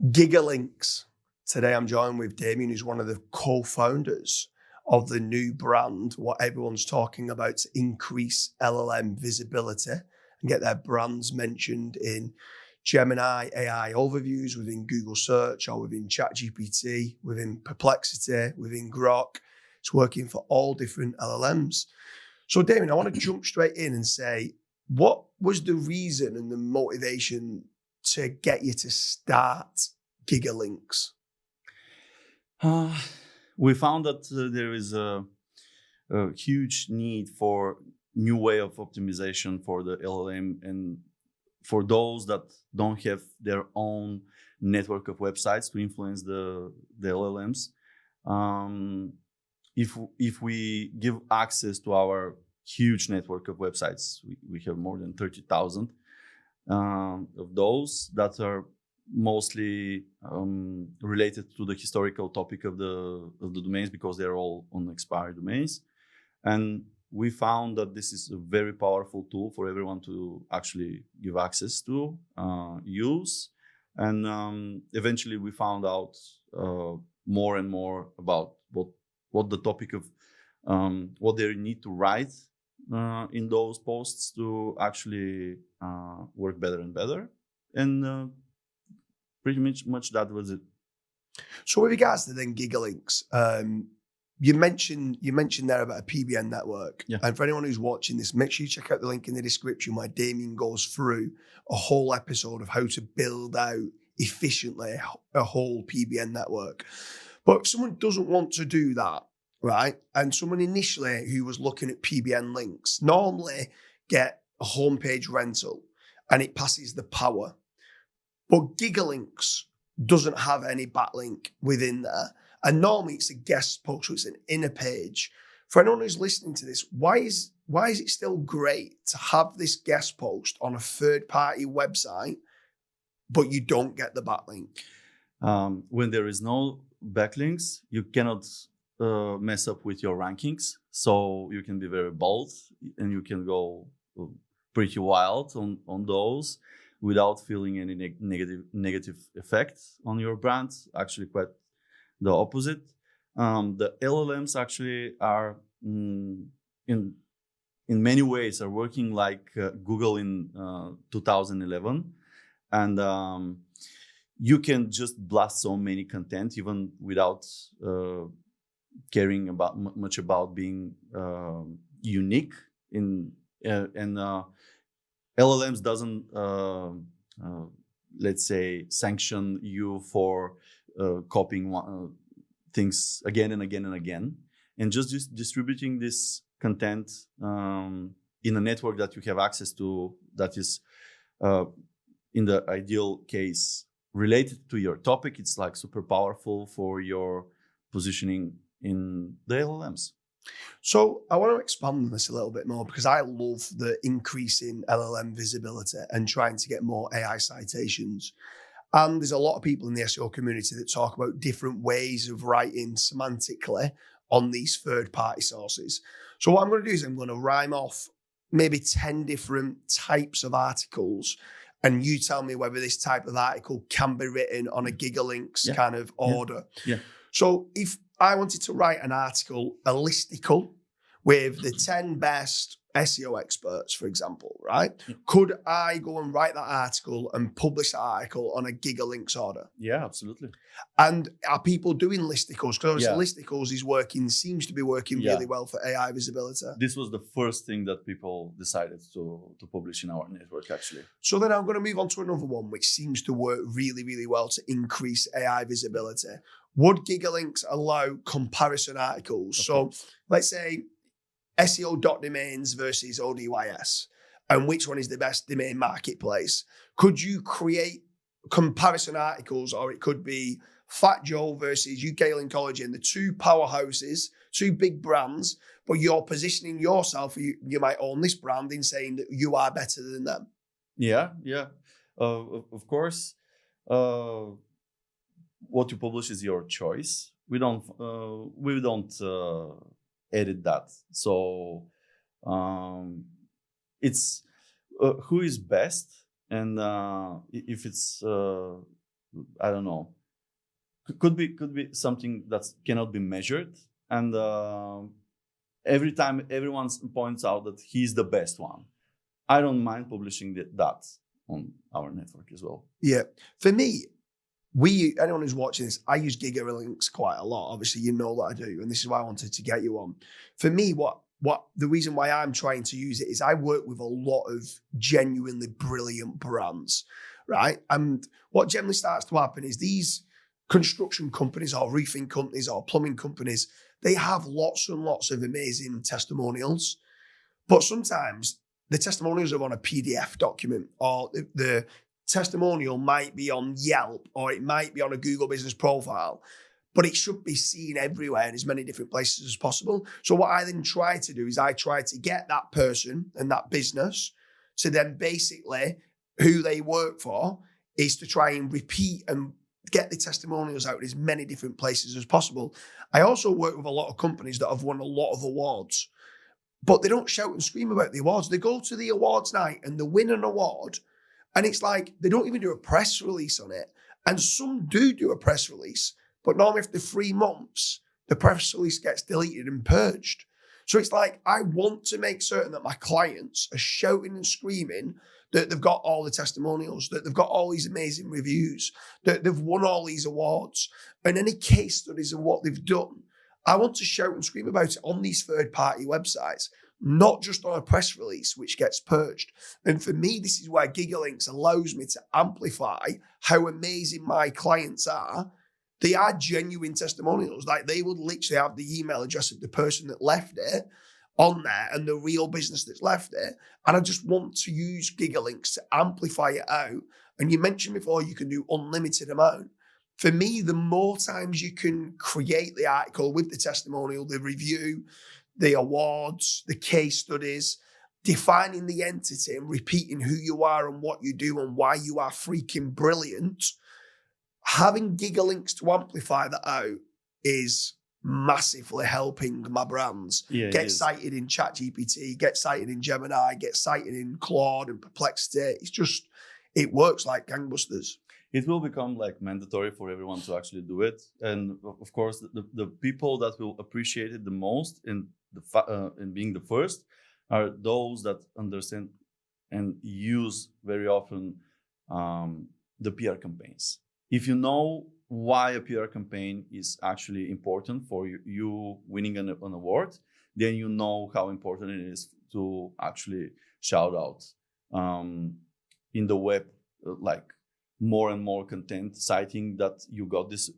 GIGA Links. Today I'm joined with Damien, who's one of the co-founders of the new brand, what everyone's talking about to increase LLM visibility and get their brands mentioned in Gemini AI overviews within Google search or within ChatGPT, within Perplexity, within Grok. It's working for all different LLMs. So Damien, I want to jump straight in and say, what was the reason and the motivation to get you to start GIGA Links? We found that there is a huge need for new way of optimization for the LLM, and for those that don't have their own network of websites to influence the LLMs. If we give access to our huge network of websites, we have more than 30,000 of those that are mostly related to the historical topic of the domains, because they're all on expired domains. And we found that this is a very powerful tool for everyone to actually give access to, use. And eventually we found out more and more about what the topic of what they need to write in those posts to actually work better and better. And pretty much that was it. So with regards to then GIGA Links, you mentioned there about a PBN network. Yeah. And for anyone who's watching this, make sure you check out the link in the description where Damien goes through a whole episode of how to build out efficiently a whole PBN network. But if someone doesn't want to do that, right? And someone initially who was looking at PBN links normally get a homepage rental and it passes the power. But GIGA Links doesn't have any backlink within there. And normally it's a guest post, so it's an inner page. For anyone who's listening to this, why is it still great to have this guest post on a third-party website, but you don't get the backlink? When there is no backlinks, you cannot mess up with your rankings. So you can be very bold and you can go pretty wild on those without feeling any negative effect on your brand. Actually, quite the opposite. The LLMs actually are in many ways are working like Google in 2011, and you can just blast so many content even without caring about much about being unique in and LLMs doesn't let's say sanction you for copying things again and again and again, and just distributing this content in a network that you have access to, that is in the ideal case related to your topic. It's like super powerful for your positioning in the LLMs. So I want to expand on this a little bit more, because I love the increase in LLM visibility and trying to get more AI citations. And there's a lot of people in the SEO community that talk about different ways of writing semantically on these third-party sources. So what I'm going to do is I'm going to rhyme off maybe 10 different types of articles, and you tell me whether this type of article can be written on a GIGA Links kind of order. Yeah. So if I wanted to write an article, a listicle, with the 10 best SEO experts, for example, right? Yeah. Could I go and write that article and publish that article on a GIGA Links order? Yeah, absolutely. And are people doing listicles? Because obviously listicles seems to be working really well for AI visibility. This was the first thing that people decided to publish in our network, actually. So then I'm going to move on to another one, which seems to work really, really well to increase AI visibility. Would GIGA Links allow comparison articles? So let's say SEO.domains versus ODYS, and which one is the best domain marketplace? Could you create comparison articles, or it could be Fat Joe versus UK Linkology, and the two powerhouses, two big brands, but you're positioning yourself, you might own this brand in saying that you are better than them. Yeah. Of course, what you publish is your choice. We don't edit that. So it's who is best, and if it's I don't know, could be something that cannot be measured, and every time everyone points out that he's the best one, I don't mind publishing that on our network as well. Yeah. For me, anyone who's watching this, I use GIGA Links quite a lot. Obviously, you know that I do, and this is why I wanted to get you on. For me, what the reason why I'm trying to use it is I work with a lot of genuinely brilliant brands, right? And what generally starts to happen is these construction companies or roofing companies or plumbing companies, they have lots and lots of amazing testimonials, but sometimes the testimonials are on a PDF document, or the testimonial might be on Yelp, or it might be on a Google Business Profile, but it should be seen everywhere in as many different places as possible. So what I then try to do is I try to get that person and that business to then basically who they work for is to try and repeat and get the testimonials out in as many different places as possible. I also work with a lot of companies that have won a lot of awards, but they don't shout and scream about the awards. They go to the awards night and they win an award, and it's like they don't even do a press release on it. And some do a press release, but normally after 3 months, the press release gets deleted and purged. So it's like, I want to make certain that my clients are shouting and screaming that they've got all the testimonials, that they've got all these amazing reviews, that they've won all these awards, and any case studies of what they've done. I want to shout and scream about it on these third-party websites, not just on a press release, which gets purged. And for me, this is where GIGA Links allows me to amplify how amazing my clients are. They are genuine testimonials. Like, they would literally have the email address of the person that left it on there and the real business that's left it. And I just want to use GIGA Links to amplify it out. And you mentioned before you can do unlimited amount. For me, the more times you can create the article with the testimonial, the review, the awards, the case studies, defining the entity and repeating who you are and what you do and why you are freaking brilliant, having GIGA Links to amplify that out is massively helping my brands get cited in ChatGPT, get cited in Gemini, get cited in Claude and Perplexity. It's just, it works like gangbusters. It will become like mandatory for everyone to actually do it. And of course, the people that will appreciate it the most in being the first are those that understand and use very often the PR campaigns. If you know why a PR campaign is actually important for you winning an award, then you know how important it is to actually shout out in the web, like more and more content citing that you got this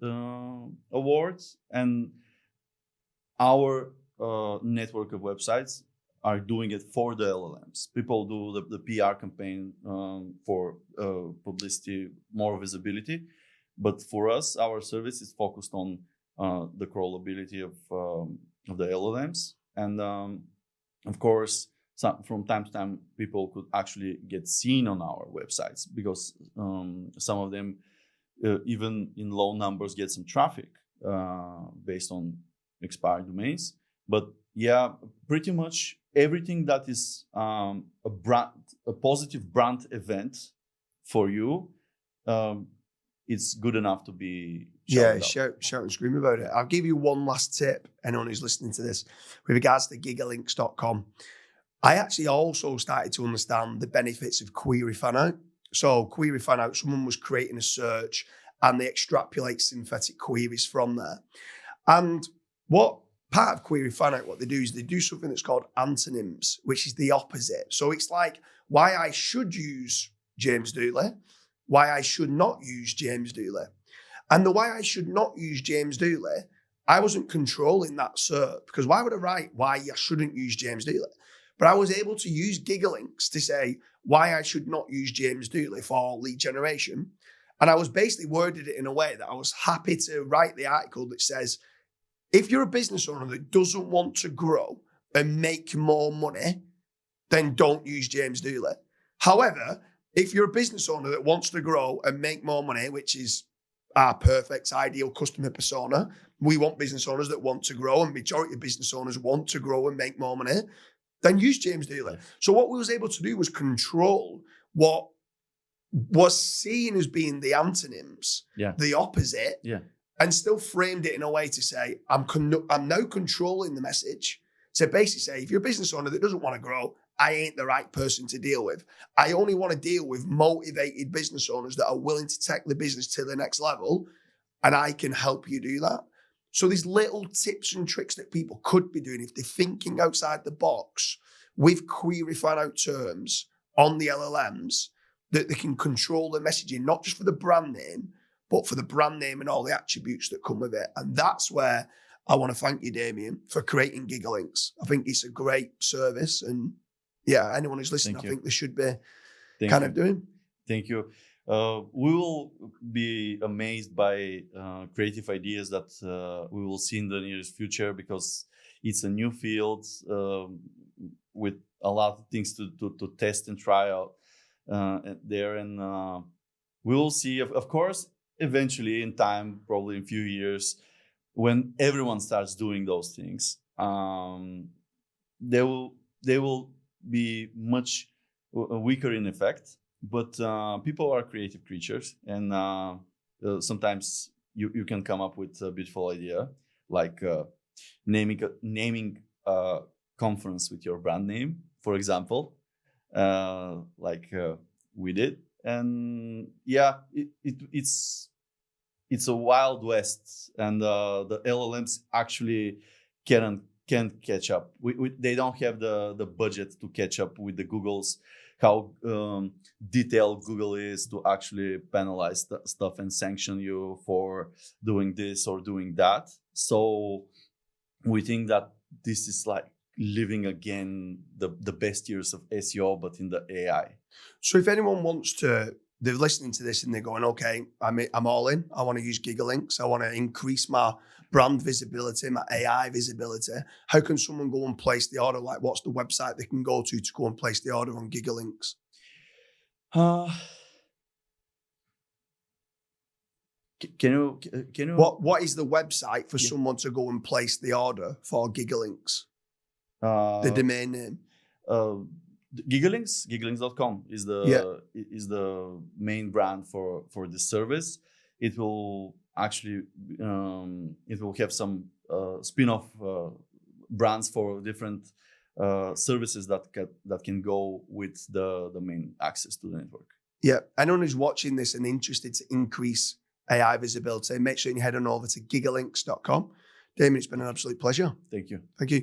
awards. And our network of websites are doing it for the LLMs. People do the PR campaign for publicity, more visibility. But for us, our service is focused on the crawlability of the LLMs. And of course, from time to time, people could actually get seen on our websites because some of them, even in low numbers, get some traffic based on expired domains. But yeah, pretty much everything that is a positive brand event for you, it's good enough to be shout and scream about it. I'll give you one last tip, anyone who's listening to this, with regards to gigalinks.com. I actually also started to understand the benefits of query fan out. So query fan out, someone was creating a search and they extrapolate synthetic queries from there. And what part of query fan out, what they do is they do something that's called antonyms, which is the opposite. So it's like why I should use James Dooley, why I should not use James Dooley. And the why I should not use James Dooley, I wasn't controlling that SERP, because why would I write why I shouldn't use James Dooley? But I was able to use GIGA Links to say why I should not use James Dooley for lead generation. And I was basically worded it in a way that I was happy to write the article that says, if you're a business owner that doesn't want to grow and make more money, then don't use James Dooley. However, if you're a business owner that wants to grow and make more money, which is our perfect ideal customer persona, we want business owners that want to grow, and majority of business owners want to grow and make more money, then use James Dooley. So what we was able to do was control what was seen as being the antonyms, Yeah. the opposite, Yeah. and still framed it in a way to say, I'm now controlling the message. To basically say, if you're a business owner that doesn't want to grow, I ain't the right person to deal with. I only want to deal with motivated business owners that are willing to take the business to the next level, and I can help you do that. So these little tips and tricks that people could be doing if they're thinking outside the box with query fan out terms on the LLMs, that they can control the messaging, not just for the brand name, but for the brand name and all the attributes that come with it. And that's where I want to thank you, Damien, for creating GIGA Links. I think it's a great service. And yeah, anyone who's listening, I think they should be of doing. Thank you. We will be amazed by creative ideas that we will see in the nearest future, because it's a new field with a lot of things to test and try out there. And we will see, of course, eventually in time, probably in a few years, when everyone starts doing those things, they will be much weaker in effect. But people are creative creatures, and sometimes you can come up with a beautiful idea, like naming a conference with your brand name, for example, like we did. And yeah, it's a wild west, and the LLMs actually can't catch up. They don't have the budget to catch up with the Googles, how detailed Google is to actually penalize stuff and sanction you for doing this or doing that. So we think that this is like living again the best years of SEO, but in the AI. So if anyone wants to, they're listening to this and they're going, okay, I'm all in. I want to use GIGA Links. I want to increase my brand visibility, my AI visibility. How can someone go and place the order? Like, what's the website they can go to go and place the order on GIGA Links? Can you? What is the website for someone to go and place the order for GIGA Links? The domain name. GigaLinks, gigalinks.com is the main brand for this service. It will actually it will have some spin-off brands for different services that can go with the main access to the network. Yeah, anyone who's watching this and interested to increase AI visibility, make sure you head on over to gigalinks.com. Damien, it's been an absolute pleasure. Thank you. Thank you.